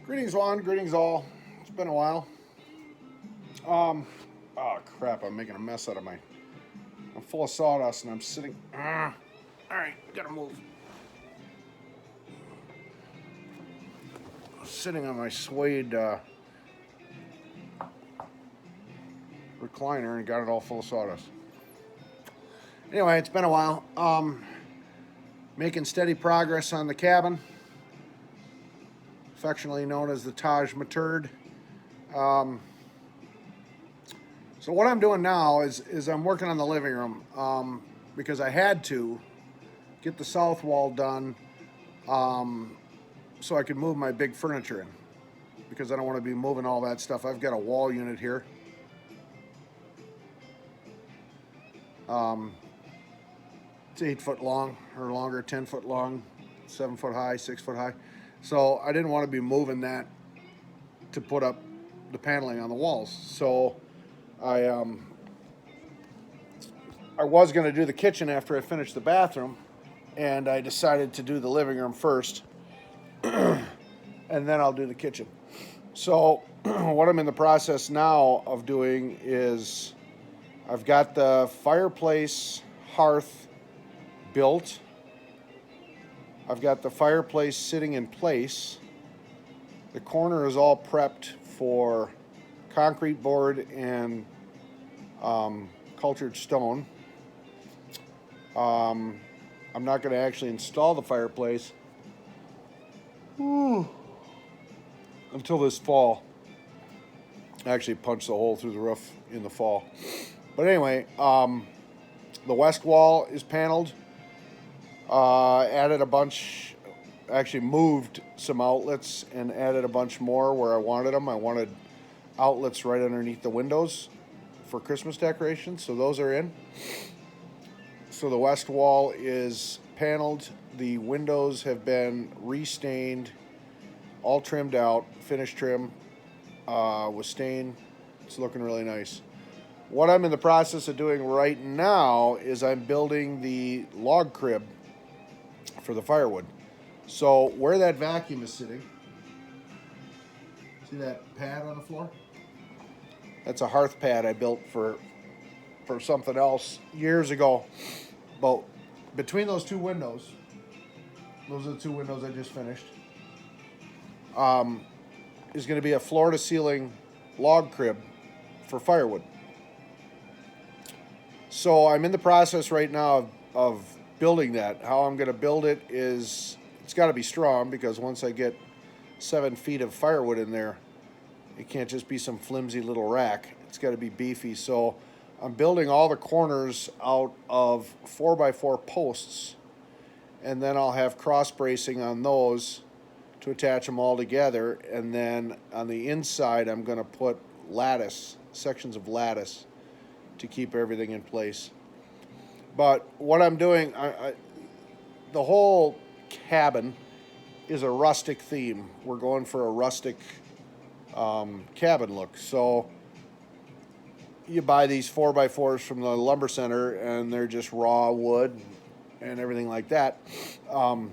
Greetings, one. Greetings, all. It's been a while. Oh crap! I'm making a mess out of my. I'm full of sawdust, and I'm sitting. All right, gotta move. Sitting on my suede recliner and got it all full of sawdust. Anyway, it's been a while. Making steady progress on the cabin, affectionately known as the turd. So what I'm doing now is I'm working on the living room because I had to get the south wall done so I could move my big furniture in because I don't want to be moving all that stuff. I've got a wall unit here. It's 8 foot long or longer, 10 foot long, 7 foot high, 6 foot high. So I didn't want to be moving that to put up the paneling on the walls. So I was going to do the kitchen after I finished the bathroom, and I decided to do the living room first, and then I'll do the kitchen. So what I'm in the process now of doing is I've got the fireplace hearth built. I've got the fireplace sitting in place. The corner is all prepped for concrete board and cultured stone. I'm not going to actually install the fireplace until this fall. I actually punched the hole through the roof in the fall. But anyway, the west wall is paneled. Added a bunch, actually moved some outlets and added a bunch more where I wanted them. I wanted outlets right underneath the windows for Christmas decorations, so those are in. So the west wall is paneled. The windows have been restained, all trimmed out, finished trim with stain. It's looking really nice. What I'm in the process of doing right now is I'm building the log crib for the firewood. So where that vacuum is sitting, see that pad on the floor? That's a hearth pad I built for something else years ago. But between those two windows, those are the two windows I just finished, is going to be a floor-to-ceiling log crib for firewood. So I'm in the process right now of building that. How I'm going to build it is it's got to be strong because once I get 7 feet of firewood in there, it can't just be some flimsy little rack. It's got to be beefy. So I'm building all the corners out of 4x4 posts, and then I'll have cross bracing on those to attach them all together. And then on the inside, I'm going to put lattice, sections of lattice, to keep everything in place. But what I'm doing, the whole cabin is a rustic theme. We're going for a rustic cabin look. So you buy these 4x4s from the lumber center, and they're just raw wood and everything like that. I'm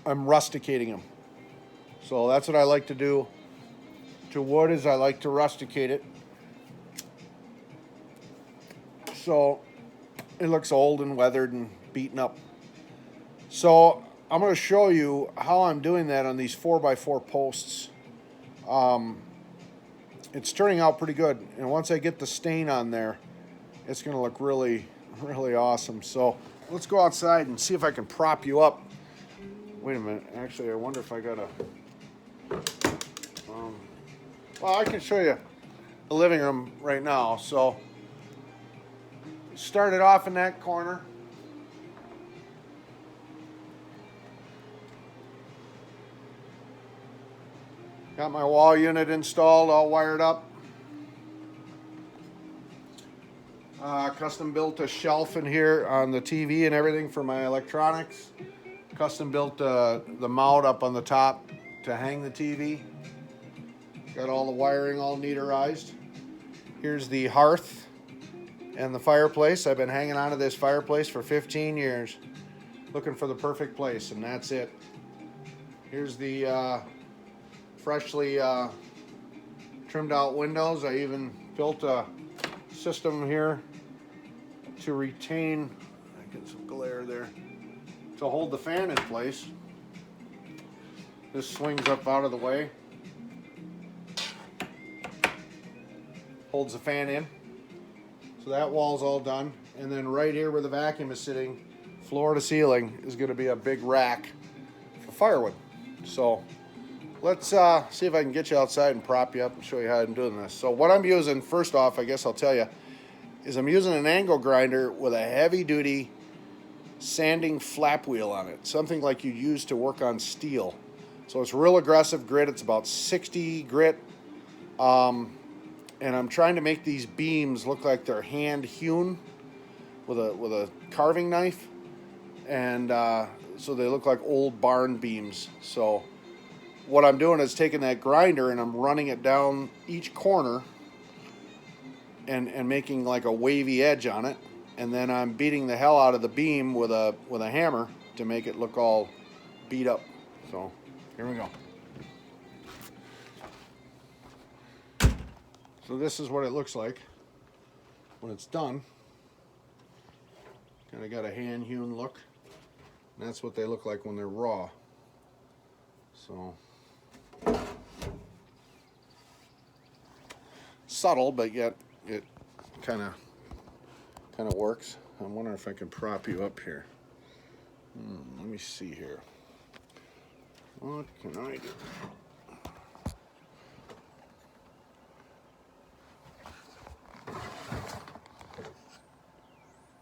rusticating them. So that's what I like to do to wood, is I like to rusticate it. So it looks old and weathered and beaten up. So I'm going to show you how I'm doing that on these 4x4 posts. It's turning out pretty good, and once I get the stain on there, it's going to look really, really awesome. So let's go outside and see if I can prop you up. Wait a minute. Actually, I wonder if I got a... well, I can show you the living room right now. So started off in that corner. Got my wall unit installed, all wired up. Custom built a shelf in here on the TV and everything for my electronics. Custom built the mount up on the top to hang the TV. Got all the wiring all neaterized. Here's the hearth and the fireplace. I've been hanging on to this fireplace for 15 years, looking for the perfect place, and that's it. Here's the freshly trimmed out windows. I even built a system here to retain, I get some glare there, to hold the fan in place. This swings up out of the way, holds the fan in. So that wall's all done. And then right here where the vacuum is sitting, floor to ceiling, is going to be a big rack for firewood. So let's see if I can get you outside and prop you up and show you how I'm doing this. So what I'm using, first off, I guess I'll tell you, is I'm using an angle grinder with a heavy duty sanding flap wheel on it. Something like you use to work on steel. So it's real aggressive grit. It's about 60 grit. And I'm trying to make these beams look like they're hand hewn with a carving knife. And so they look like old barn beams. So what I'm doing is taking that grinder and I'm running it down each corner and making like a wavy edge on it. And then I'm beating the hell out of the beam with a hammer to make it look all beat up. So here we go. So this is what it looks like when it's done. Kind of got a hand hewn look. And that's what they look like when they're raw. So subtle, but yet it kind of works. I'm wondering if I can prop you up here. Let me see here. What can I do?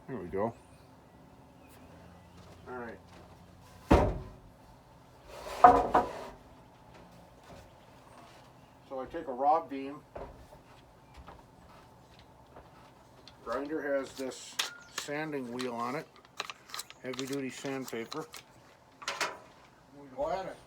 There we go. All right. So I take a raw beam. Grinder has this sanding wheel on it, heavy duty sandpaper. We go at it.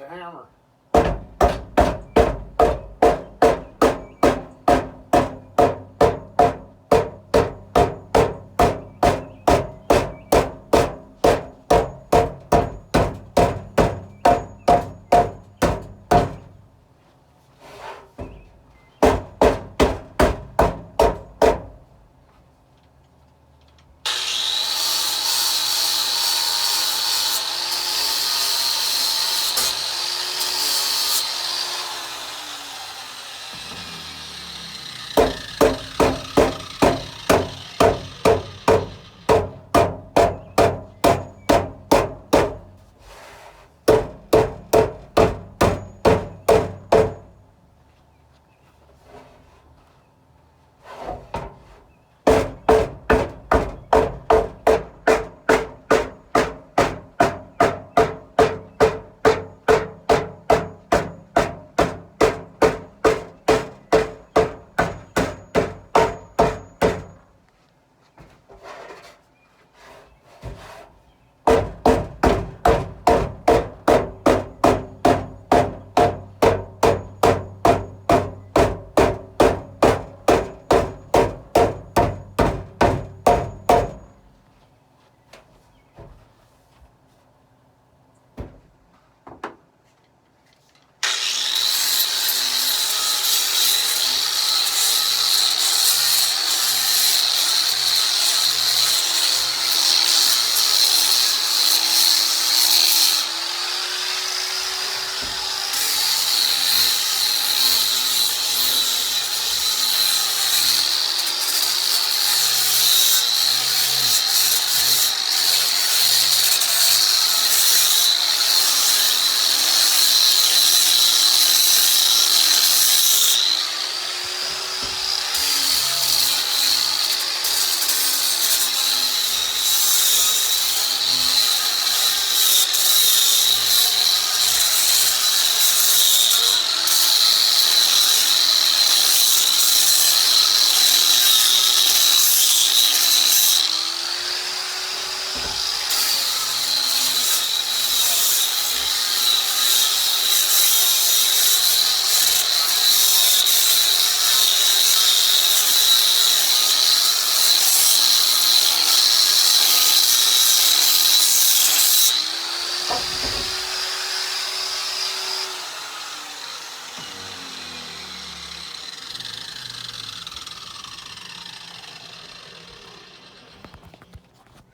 the hammer.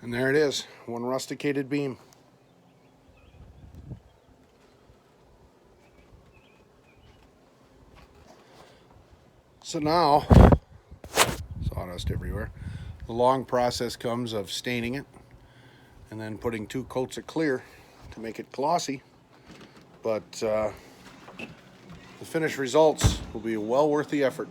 And there it is, one rusticated beam. So now, sawdust everywhere, the long process comes of staining it and then putting 2 coats of clear to make it glossy. But the finished results will be well worth the effort.